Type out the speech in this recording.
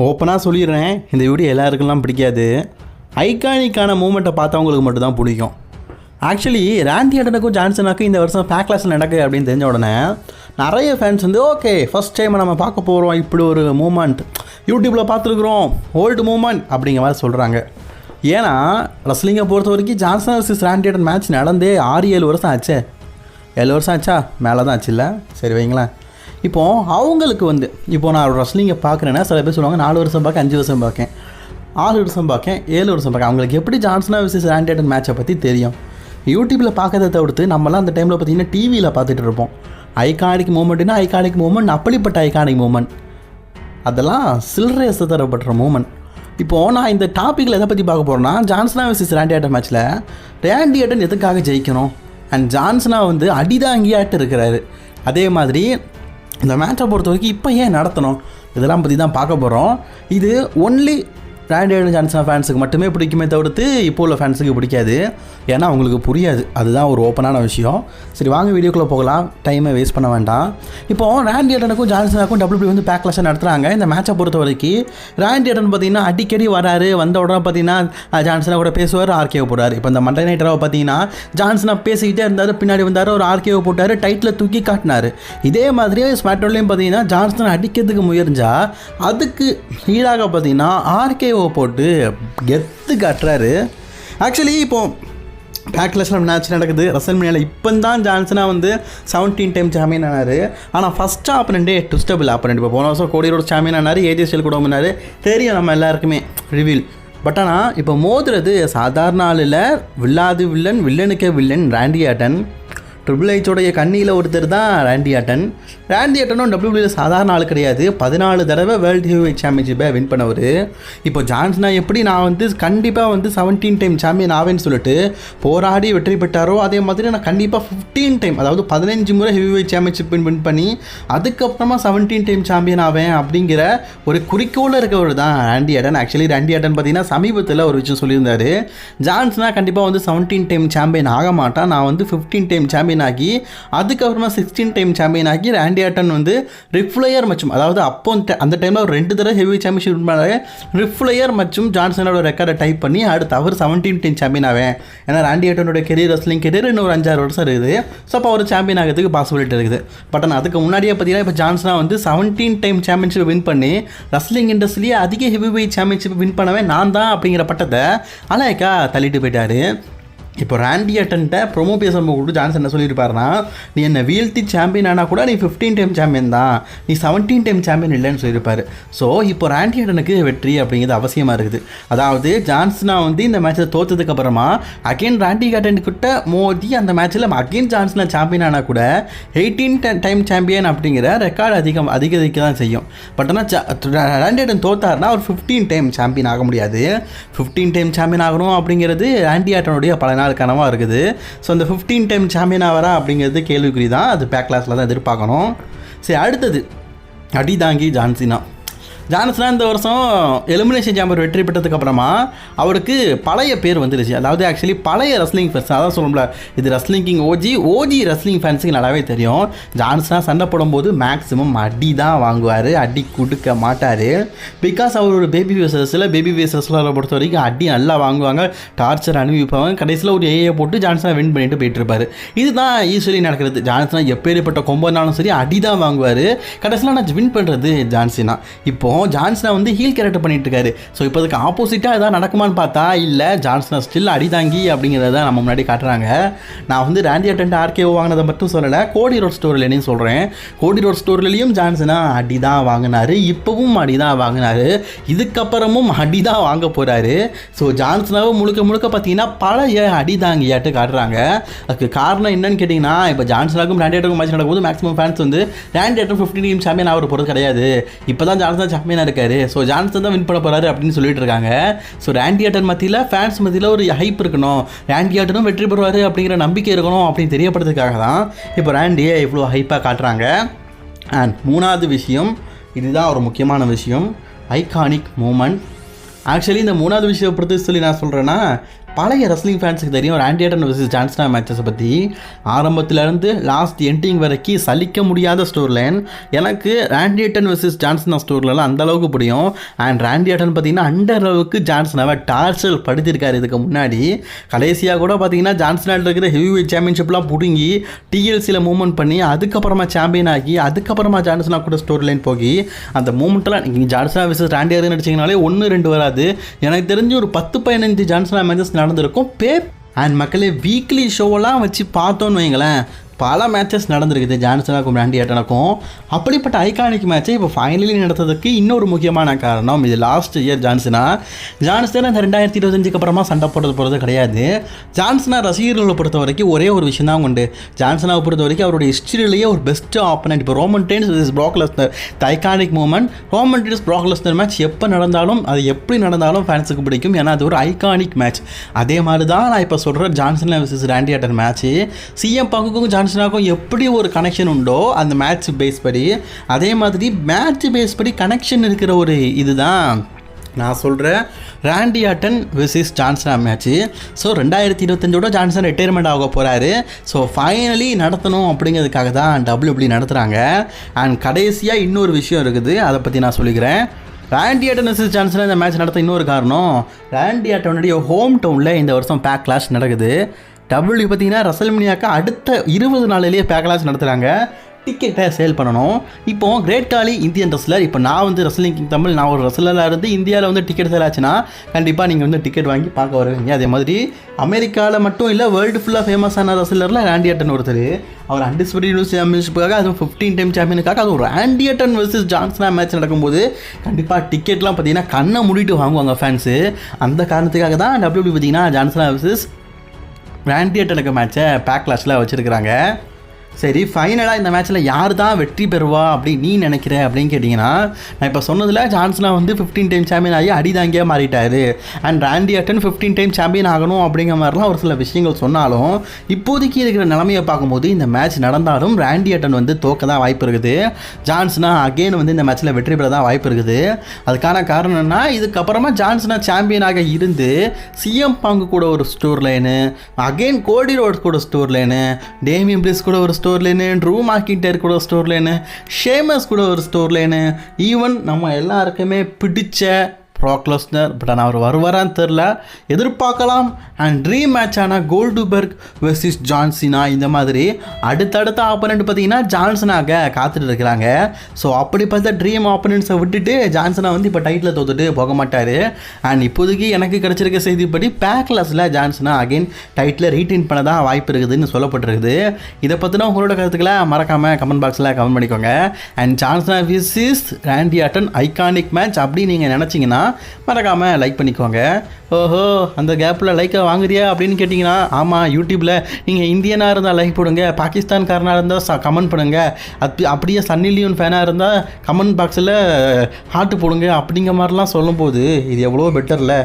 ஓப்பனாக சொல்லிடுறேன், இந்த வீடியோ எல்லாருக்கெல்லாம் பிடிக்காது. ஐகானிக்கான மூமெண்ட்டை பார்த்தவங்களுக்கு மட்டும்தான் பிடிக்கும். ஆக்சுவலி ராண்டி ஆர்டனுக்கும் ஜான்சனாக்கும் இந்த வருஷம் பேக்லாஸில் நடக்குது அப்படின்னு தெரிஞ்ச உடனே நிறைய ஃபேன்ஸ் வந்து ஓகே ஃபஸ்ட் டைம் நம்ம பார்க்க போகிறோம், இப்படி ஒரு மூமெண்ட் யூடியூப்பில் பார்த்துருக்குறோம், ஓல்டு மூமெண்ட் அப்படிங்கிற மாதிரி சொல்கிறாங்க. ஏன்னா ரெஸ்லிங்கை பொறுத்த வரைக்கும் ஜான்சன் வர்சஸ் ராண்டி ஆர்டன் மேட்ச் நடந்தே 6-7 வருஷம் ஆச்சே. 7 வருஷம் ஆச்சா? மேலே தான் ஆச்சு இல்லை? சரி வைங்களேன். இப்போது அவங்களுக்கு வந்து இப்போது நான் ரெஸ்லிங்கை பார்க்குறேன்னா சில பேர் சொல்லுவாங்க 4 வருஷம் பார்க்க, 5 வருஷம் பார்க்கேன், 6 வருஷம் பார்க்கேன், 7 வருஷம் பார்க்கேன். அவங்களுக்கு எப்படி ஜான்சனா வர்சஸ் ராண்டி ஆர்டன் மேட்சை பற்றி தெரியும்? யூடியூப்பில் பார்க்கறத தவிர்த்து நம்மலாம் அந்த டைமில் பார்த்திங்கன்னா டிவியில் பார்த்துட்டு இருப்போம். ஐகானிக் மூமெண்ட்னா ஐகானிக் மூமெண்ட், அப்படிப்பட்ட ஐகானிக் மூமெண்ட், அதெல்லாம் சில்லறையசை தரப்படுற மூமெண்ட். இப்போது நான் இந்த டாப்பிக்கில் எதை பற்றி பார்க்க போகிறேன்னா, ஜான்சனா வர்சஸ் ராண்டி ஆர்டன் மேட்ச்சில் ராண்டி ஆர்டன் எதுக்காக ஜெயிக்கணும் அண்ட் ஜான்சனா வந்து அடிதாங்கியாட்டு இருக்கிறாரு. அதே மாதிரி இந்த மேட்சை பொறுத்த வரைக்கும் இப்போ ஏன் நடத்தணும், இதெல்லாம் பற்றி தான் பார்க்க போகிறோம். இது ஒன்லி ராண்டி ஆர்டன் ஜான்சனா ஃபேன்ஸுக்கு மட்டுமே பிடிக்குமே தவிர்த்து இப்போ உள்ள ஃபேன்ஸுக்கு பிடிக்காது. ஏன்னா அவங்களுக்கு புரியாது. அதுதான் ஒரு ஓப்பனான விஷயம். சரி வாங்க வீடியோக்குள்ளே போகலாம், டைமை வேஸ்ட் பண்ண வேண்டாம். இப்போது ராண்டி ஆர்டனுக்கும் ஜான்சனாக்கும் WWE வந்து பேக்லாஸாக நடத்துகிறாங்க. இந்த மேட்சை பொறுத்த வரைக்கும் ராண்டி ஆர்டன் பார்த்திங்கன்னா அடிக்கடி வராரு, வந்த உடனே பார்த்திங்கன்னா ஜான்சனா கூட பேசுவார், ஆர்கேவை போடுறாரு. இப்போ இந்த மண்டே நைட் ராவை பார்த்தீங்கன்னா ஜான்சனா பேசிக்கிட்டே இருந்தார், பின்னாடி வந்தார், ஒரு ஆர்கேவை போட்டார், டைட்டில் தூக்கி காட்டினார். இதே மாதிரியே ஸ்மாக்டவுன்லேயும் பார்த்தீங்கன்னா ஜான்சனா அடிக்கிறதுக்கு முயற்சிச்சா அதுக்கு ஈடாக பார்த்தீங்கன்னா ஆர்கேவை போட்டு கெத்து காட்டுறாரு. ஆக்சுவலி இப்போது பேக்லாஸில் மேட்ச் நடக்குது ரெஸ்ல்மேனியாவில். இப்போ தான் ஜான்சனா வந்து 17 டைம் சாம்பியன் ஆனார். ஆனால் ஃபஸ்ட் ஆப்பனண்டே ட்விஸ்டபிள் ஆப்பனண்ட். இப்போ போன வருஷம் கோடியோட சாம்பியன் ஆனார், ஏஜே ஸ்டைல் கூட வந்தார், தெரியும் நம்ம எல்லாருக்குமே ரிவீல். பட் ஆனால் இப்போ மோதுறது சாதாரண ஆளில் வில்லாது வில்லன், வில்லனுக்கே வில்லன் ராண்டி ஆர்டன். ட்ரிபிள் ஹெச்சோடைய கண்ணியில் ஒருத்தர் தான் ராண்டி ஆர்டன். ராண்டி ஆர்டனும் WWE சாதாரண ஆள் கிடையாது. 14 தடவை வேர்ல்டு ஹெவிவெயிட் சாம்பியன்ஷிப்பை வின் பண்ணவர். இப்போ ஜான்சனா எப்படி நான் வந்து கண்டிப்பாக வந்து 17 டைம் சாம்பியன் ஆவேன்னு சொல்லிட்டு போராடி வெற்றி பெற்றாரோ, அதே மாதிரி நான் கண்டிப்பாக 15 டைம், அதாவது 15 முறை ஹெவிவெயிட் சாம்பியன்ஷிப் வின் பண்ணி அதுக்கப்புறமா 17 டைம் சாம்பியன் ஆவேன் அப்படிங்கிற ஒரு குறிக்கோளில் இருக்கவர் தான் ராண்டி ஆர்டன். ஆக்சுவலி ராண்டி ஆர்டன் பார்த்தீங்கன்னா சமீபத்தில் ஒரு விஷயம் சொல்லியிருந்தார், ஜான்சனா கண்டிப்பாக வந்து 17 டைம் சாம்பியன் ஆக மாட்டான், நான் வந்து 15 டைம் சாம்பியன் ஆகி அதுக்கப்புறமா 16 டைம் சாம்பியன் ஆகி ராண்டி ஆர்டன் வந்து ரிஃப்ளையர் மற்றும் அதாவது அப்போ அந்த டைமில் ஒரு 2 தடவை ஹெவி சாம்பியன்ஷிப் பண்ணாரு. ரிஃப்ளையர் மற்றும் ஜான்சனோட ரெக்கார்டை டைப் பண்ணி அடுத்து அவர் 17 டைம் சாம்பியன் ஆவேன். ஏன்னா ராண்டி ஆர்டனோட கெரியர் ரெஸ்லிங் கெரியர் இன்னும் ஒரு 5-6 வருஷம் இருக்குது. ஸோ அப்போ அவர் சாம்பியன் ஆகிறதுக்கு பாசிபிலிட்டி இருக்குது. பட் ஆனால் அதுக்கு முன்னாடியே பார்த்தீங்கன்னா இப்போ ஜான்சனா வந்து 17 டைம் சாம்பியன்ஷிப் வின் பண்ணி ரெஸ்லிங் இண்டஸ்ட்ரியிலேயே அதிக ஹெவி வெயிட் சாம்பியன்ஷிப் வின் பண்ணவே நான் தான் அப்படிங்கிற பட்டத்தை அலைக்கா தள்ளிட்டு போயிட்டாரு. இப்போ ராண்டி ஆர்டன்ட்ட ப்ரொமோ பேசும்போது கூட ஜான்சன் என்ன சொல்லியிருப்பாருன்னா, நீ என்னை வீழ்த்தி சாம்பியன் ஆனால் கூட நீ 15 டைம் சாம்பியன் தான், நீ 17 டைம் சாம்பியன் இல்லைன்னு சொல்லியிருப்பாரு. ஸோ இப்போ ராண்டி ஆர்டனுக்கு வெற்றி அப்படிங்கிறது அவசியமாக இருக்குது. அதாவது ஜான்சனா வந்து இந்த மேட்ச்சில் தோற்றதுக்கு அப்புறமா அகெயின் ராண்டி ஆர்டன்கிட்ட மோதி அந்த மேட்ச்சில் அகெயின் ஜான்சனா சாம்பியன் ஆனால் கூட 18 டைம் சாம்பியன் அப்படிங்கிற ரெக்கார்டு அதிகரிக்க தான் செய்யும். பட் ஆனால் ராண்டி ஆர்டன் தோத்தாருன்னா அவர் 15 டைம் சாம்பியன் ஆக முடியாது. 15 டைம் சாம்பியன் ஆகணும் அப்படிங்கிறது ராண்டி ஆர்டனுடைய பல நாள் கனவாக இருக்குது. ஸோ அந்த 15 டைம் சாம்பியன் ஆகிறா அப்படிங்கிறது கேள்விக்குறி தான். அது பேக்லாஸில் தான் எதிர்பார்க்கணும். சரி அடுத்தது அடிதாங்கி ஜான்சனா. ஜான்சனா இந்த வருஷம் எலிமினேஷன் சாம்பர் வெற்றி பெற்றதுக்கப்புறமா அவருக்கு பழைய பேர் வந்துருச்சு. அதாவது ஆக்சுவலி பழைய ரெஸ்லிங் ஃபேன்ஸ் அதான் சொல்லணும்ல, இது ரெஸ்லிங்கிங் ஓஜி ரெஸ்லிங் ஃபேன்ஸுக்கு நல்லாவே தெரியும். ஜான்சனா சண்டை போடும்போது மேக்ஸிமம் அடி தான் வாங்குவார், அடி கொடுக்க மாட்டார். பிகாஸ் அவர் ஒரு பேபி ஃபேஸஸில் பொறுத்த வரைக்கும் அடி நல்லா வாங்குவாங்க, டார்ச்சர் அனுபவிப்பாங்க, கடைசியில் ஒரு ஏஐ போட்டு ஜான்சனா வின் பண்ணிட்டு போயிட்டு இருப்பார். இதுதான் ஈஸிலி நடக்கிறது. ஜான்சனா எப்பேற்பட்ட கொம்பனாலும் சரி அடி தான் வாங்குவார், கடைசியில் நான் வின் பண்ணுறது ஜான்சனா. இப்போ ஜான்சனா வந்து ஹீல் கேரக்டர் பண்ணிட்டு இருக்காரு. ஸோ இப்போ அதுக்கு ஆப்போசிட்டாக எதாவது நடக்குமான்னு பார்த்தா இல்லை, ஜான்சனா ஸ்டில் அடிதாங்கி அப்படிங்கிறத நம்ம முன்னாடி காட்டுறாங்க. நான் வந்து ராண்டி ஆர்டன் ஆர்கேஓ வாங்கினதை மட்டும் சொல்லலை, கோடி ரோட் ஸ்டோரிலேயும் சொல்கிறேன். கோடி ரோட் ஸ்டோர்லேயும் ஜான்சனா அடி தான் வாங்கினார், இப்போவும் அடி தான் வாங்கினார், இதுக்கப்புறமும் அடி தான் வாங்க போகிறாரு. ஸோ ஜான்சனாவை முழுக்க பார்த்தீங்கன்னா பழைய அடிதாங்கியாட்டு காட்டுறாங்க. அதுக்கு காரணம் என்னன்னு கேட்டிங்கன்னா, இப்போ ஜான்சனாக்கும் ராண்டி ஆர்டனுக்கும் மேட்ச் நடக்கும்போது மேக்ஸிமம் ஃபேன்ஸ் வந்து ராண்டி ஆர்டன் 15 டைம் சாம்பியன் ஆகிற போகிறது கிடையாது, இப்போ தான் ஜான்சனா சாம்பியன் இருக்காரு, ஸோ ஜான்சன் தான் வின் பண்ண போறாரு அப்படின்னு சொல்லிட்டு இருக்காங்க. ஸோ ராண்டி ஆர்டன் மத்தியில் ஃபேன்ஸ் மத்தியில் ஒரு ஹைப் இருக்கணும், ராண்டி ஆர்டனும் வெற்றி பெறுவார் அப்படிங்கிற நம்பிக்கை இருக்கணும் அப்படின்னு தெரியப்படுறதுக்காக தான் இப்போ ராண்டியை இவ்வளோ ஹைப்பாக காட்டுறாங்க. அண்ட் மூணாவது விஷயம், இதுதான் ஒரு முக்கியமான விஷயம், ஐகானிக் மூமெண்ட். ஆக்சுவலி இந்த மூணாவது விஷயம் பொறுத்து சொல்லி நான் சொல்கிறேன்னா, பழைய ரெஸ்லிங் ஃபேன்ஸுக்கு தெரியும் ராண்டி ஆர்டன் வர்சஸ் ஜான் சீனா மேட்சஸை பற்றி. ஆரம்பத்துலேருந்து லாஸ்ட் எண்டிங் வரைக்கும் சலிக்க முடியாத ஸ்டோரி லைன். எனக்கு ராண்டி ஆர்டன் வர்சஸ் ஜான் சீனா ஸ்டோரிலலாம் அந்த அளவுக்கு பிடிக்கும். அண்ட் ராண்டி ஆர்டன் பார்த்தீங்கன்னா அண்டர் அளவுக்கு ஜான் சீனாவை டார்ச்சர் படுத்திருக்காரு இதுக்கு முன்னாடி. கடைசியாக கூட பார்த்தீங்கன்னா ஜான் சீனாவில் இருக்கிற ஹெவி வெயிட் சாம்பியன்ஷிப்லாம் பிடுங்கி டிஎல்சியில் மூவ்மெண்ட் பண்ணி அதுக்கப்புறமா சாம்பியன் ஆகி அதுக்கப்புறமா ஜான் சீனா கூட ஸ்டோரி லைன் போகி அந்த மூமெண்ட்டெல்லாம் நீங்கள் ஜான் சீனா வர்சஸ் ராண்டி ஆர்டன் நடிச்சிங்கனாலே 1-2 வராது. எனக்கு தெரிஞ்சு ஒரு 10-15 ஜான் சீனா மேட்சஸ் நடந்திருக்கும். அண்ட் மக்களே வீக்லி ஷோவெல்லாம் வச்சு பார்த்தோன்னு வைங்களேன், பல மேட்சஸ் நடந்திருக்குது ஜான் சீனாக்கும் ராண்டி ஆர்டனுக்கும். அப்படிப்பட்ட ஐகானிக் மேட்சை இப்போ ஃபைனலி நடத்துறதுக்கு இன்னொரு முக்கியமான காரணம் இது லாஸ்ட் இயர் ஜான் சீனா இந்த 2025 அப்புறமா சண்டை போடுறது கிடையாது. ஜான் சீனா ரசிகர்களை பொறுத்த வரைக்கும் ஒரே ஒரு விஷயம் தான் உண்டு. ஜான் சீனாவை பொறுத்த வரைக்கும் அவருடைய ஹிஸ்டரியிலேயே ஒரு பெஸ்ட் ஆப்பனண்ட். இப்போ Roman Reigns versus Brock Lesnar iconic moment. Roman Reigns Brock Lesnar match எப்போ நடந்தாலும் அது எப்படி நடந்தாலும் ஃபேன்ஸுக்கு பிடிக்கும். ஏன்னா அது ஒரு ஐகானிக் மேட்ச். அதே மாதிரி தான் நான் இப்போ சொல்கிற John Cena versus Randy Ardern match CM பங்குக்கும் John சீனாக்கும் எப்படி ஒரு கனெக்ஷன் உண்டோ அந்த மேட்ச் பேஸ் படி, அதே மாதிரி மேட்ச் பேஸ் படி கனெக்ஷன் இருக்கிற ஒரு இதுதான் நான் சொல்கிறேன் Randy Orton versus John Cena match. So 2025 John Cena retirement ஆக போகிறாரு. ஸோ ஃபைனலி நடத்தணும் அப்படிங்கிறதுக்காக தான் WWE நடத்துகிறாங்க. அண்ட் கடைசியாக இன்னொரு விஷயம் இருக்குது, அதை பற்றி நான் சொல்லிக்கிறேன். ராண்டி ஆர்டன் விசஸ் ஜான் சீனா இந்த மேட்ச் நடத்த இன்னொரு காரணம், ராண்டி ஆர்டனுடைய ஹோம் டவுனில் இந்த வருஷம் பேக்லாஷ் நடக்குது. WWE பார்த்தீங்கன்னா ரெசல்மேனியாக்கு அடுத்த 20 நாளிலேயே பேக்லாஷ் நடத்துகிறாங்க. டிக்கெட்டை சேல் பண்ணணும். இப்போது கிரேட் காலி இந்தியன் ரெஸ்லர். இப்போ நான் வந்து ரெஸ்லிங் கிங் தமிழ் நான் ஒரு ரெஸ்லராக இருந்து இந்தியாவில் வந்து டிக்கெட் சேல் ஆச்சுன்னா கண்டிப்பாக நீங்கள் வந்து டிக்கெட் வாங்கி பார்க்க வருவீங்க. அதே மாதிரி அமெரிக்காவில் மட்டும் இல்லை வேர்ல்டு ஃபுல்லாக ஃபேமஸான ரெஸ்லரில் ராண்டி ஆர்டன் ஒருத்தர். அவர் அன்டிஸ்பியூட்டட் சாம்பியன்ஷிப்புக்காக அதுவும் 15 டைம் சாம்பியனுக்காக அது ஒரு Randy Orton versus John Cena match நடக்கும்போது கண்டிப்பாக டிக்கெட்லாம் பார்த்தீங்கன்னா கண்ணை மூடிட்டு வாங்குவாங்க ஃபேன்ஸு. அந்த காரணத்துக்காக தான் WWE பார்த்தீங்கன்னா ஜான் சீனா வர்சஸ் ராண்டி ஆர்டனுக்கு மேட்சை பேக்லாஷில் வச்சுருக்கிறாங்க. சரி, ஃபைனலாக இந்த மேட்ச்சில் யார் தான் வெற்றி பெறுவா அப்படி நீ நினைக்கிற அப்படின்னு கேட்டிங்கன்னா, நான் இப்போ சொன்னதில் ஜான் சீனா வந்து 15 டைம் சாம்பியன் ஆகி அடிதாங்கியாக மாறிட்டார். And Randy Orton 15 time champion ஆகணும் அப்படிங்கிற மாதிரிலாம் ஒரு சில விஷயங்கள் சொன்னாலும் இப்போதைக்கு இருக்கிற நிலைமையை பார்க்கும்போது இந்த மேட்ச் நடந்தாலும் ராண்டி ஆர்டன் வந்து தோக்க தான் வாய்ப்பு இருக்குது. ஜான் சீனா அகெயின் வந்து இந்த மேட்ச்சில் வெற்றி பெற தான் வாய்ப்பு இருக்குது. அதுக்கான காரணம் என்ன, இதுக்கப்புறமா ஜான் சீனா சாம்பியனாக இருந்து சிஎம் பங்கு கூட ஒரு ஸ்டோர் லைனு, அகெயின் கோடி ரோட்ஸ் கூட ஸ்டோர் லைனு, டேமியன் பிரிஸ் கூட ஒரு ஸ்டோர் லைனு, ட்ரூ மார்க்கின்டர் கூட ஸ்டோர் லைனு, ஷேமஸ் கூட ஒரு ஸ்டோர் லைனு, ஈவன் நம்ம எல்லாருக்குமே பிடிச்ச ப்ராக் லெஸ்னர். பட் ஆனால் அவர் வருவாரான்னு தெரில, எதிர்பார்க்கலாம். அண்ட் ட்ரீம் மேட்சான கோல்டுபர்க் வெர்சஸ் ஜான் சீனா இந்த மாதிரி அடுத்தடுத்த ஆப்பனண்ட் பார்த்தீங்கன்னா ஜான் சீனாக காத்துட்டு இருக்கிறாங்க. ஸோ அப்படி பார்த்தா ட்ரீம் ஆப்பனண்ட்ஸை விட்டுட்டு ஜான் சீனா வந்து இப்போ டைட்டில் தோத்துட்டு போக மாட்டார். அண்ட் இப்போதைக்கு எனக்கு கிடச்சிருக்க செய்திப்படி பேக்லாஸில் John Cena again title retain பண்ண தான் வாய்ப்பு இருக்குதுன்னு சொல்லப்பட்டிருக்குது. இதை பற்றினா உங்களோட கருத்துக்களை மறக்காமல் கமெண்ட் பாக்ஸில் கமெண்ட் பண்ணிக்கோங்க. And John Cena versus Randy Orton iconic match அப்படி நீங்கள் நினச்சிங்கன்னா மறக்காமல் லைக் பண்ணிக்கோங்க. ஓஹோ, அந்த கேப்பில் லைக்கை வாங்குறியா அப்படின்னு கேட்டிங்கன்னா, ஆமாம், யூடியூப்பில் நீங்கள் இந்தியனாக இருந்தால் லைக் போடுங்க, பாகிஸ்தான்காரனாக இருந்தால் கமெண்ட் பண்ணுங்கள், அப்படியே சன்னி லியோன் ஃபேனாக இருந்தால் கமெண்ட் பாக்ஸில் ஹார்ட் போடுங்க அப்படிங்கிற மாதிரிலாம் சொல்லும்போது இது எவ்வளோ பெட்டரில்ல.